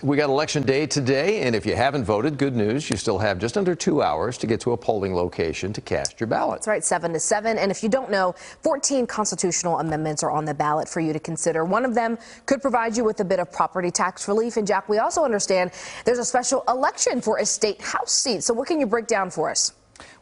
We got election day today, and if you haven't voted, good news, you still have just under 2 hours to get to a polling location to cast your ballot. That's right, 7 to 7. And if you don't know, 14 constitutional amendments are on the ballot for you to consider. One of them could provide you with a bit of property tax relief. And Jack, we also understand there's a special election for a state house seat. So what can you break down for us?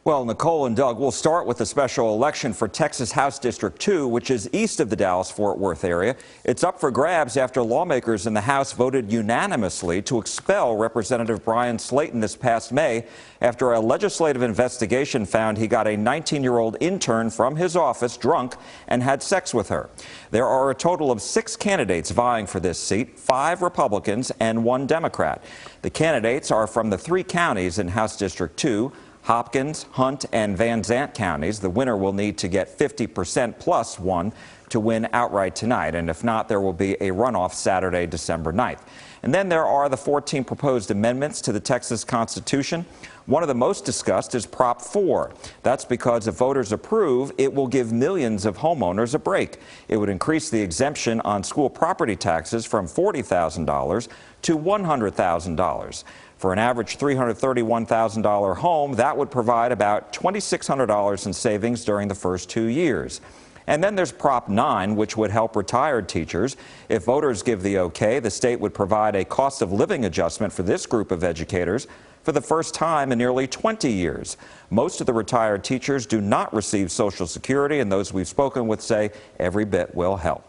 Well, Nicole and Doug, we'll start with the special election for Texas House District 2, which is east of the Dallas-Fort Worth area. It's up for grabs after lawmakers in the House voted unanimously to expel Representative Bryan Slaton this past May after a legislative investigation found he got a 19-year-old intern from his office drunk and had sex with her. There are a total of 6 candidates vying for this seat, 5 Republicans and 1 Democrat. The candidates are from the 3 counties in House District 2, Hopkins, Hunt, and Van Zant counties. The winner will need to get 50% plus 1 to win outright tonight, and if not, there will be a runoff Saturday, December 9th. And then there are the 14 proposed amendments to the Texas Constitution. One of the most discussed is Prop 4. That's because if voters approve, it will give millions of homeowners a break. It would increase the exemption on school property taxes from $40,000 to $100,000. For an average $331,000 home, that would provide about $2,600 in savings during the first 2 years. And then there's Prop 9, which would help retired teachers. If voters give the okay, the state would provide a cost of living adjustment for this group of educators for the first time in nearly 20 years. Most of the retired teachers do not receive Social Security, and those we've spoken with say every bit will help.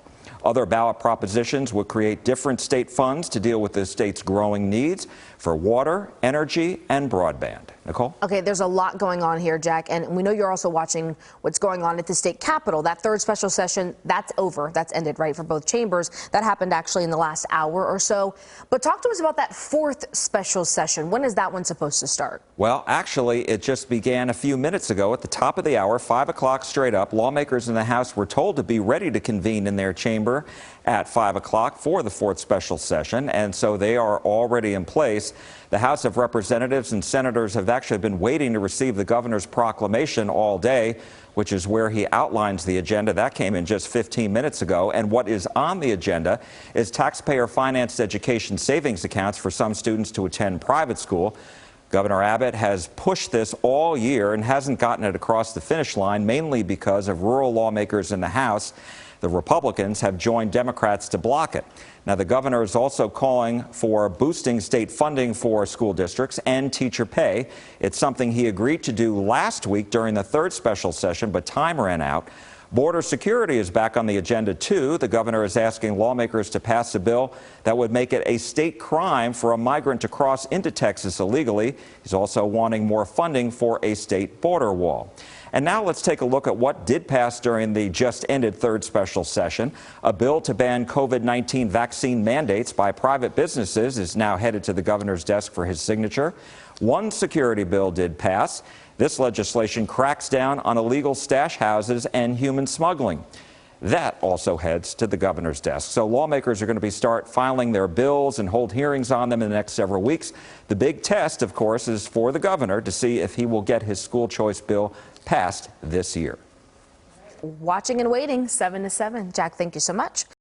Other ballot propositions would create different state funds to deal with the state's growing needs for water, energy, and broadband. Nicole? Okay, there's a lot going on here, Jack, and we know you're also watching what's going on at the state capitol. That third special session, that's over. That's ended, right, for both chambers. That happened actually in the last hour or so. But talk to us about that 4th special session. When is that one supposed to start? Well, actually, it just began a few minutes ago at the top of the hour, 5 o'clock straight up. Lawmakers in the House were told to be ready to convene in their chamber at 5 o'clock for the 4th special session, and so they are already in place. The House of Representatives and Senators have actually been waiting to receive the governor's proclamation all day, which is where he outlines the agenda. That came in just 15 minutes ago, and what is on the agenda is taxpayer-financed education savings accounts for some students to attend private school. Governor Abbott has pushed this all year and hasn't gotten it across the finish line, mainly because of rural lawmakers in the House. The Republicans have joined Democrats to block it. Now, the governor is also calling for boosting state funding for school districts and teacher pay. It's something he agreed to do last week during the 3rd special session, but time ran out. Border security is back on the agenda, too. The governor is asking lawmakers to pass a bill that would make it a state crime for a migrant to cross into Texas illegally. He's also wanting more funding for a state border wall. And now let's take a look at what did pass during the just-ended 3rd special session. A bill to ban COVID-19 vaccine mandates by private businesses is now headed to the governor's desk for his signature. One security bill did pass. This legislation cracks down on illegal stash houses and human smuggling. That also heads to the governor's desk. So lawmakers are going to start filing their bills and hold hearings on them in the next several weeks. The big test, of course, is for the governor to see if he will get his school choice bill passed this year. Watching and waiting, 7 to 7. Jack, thank you so much.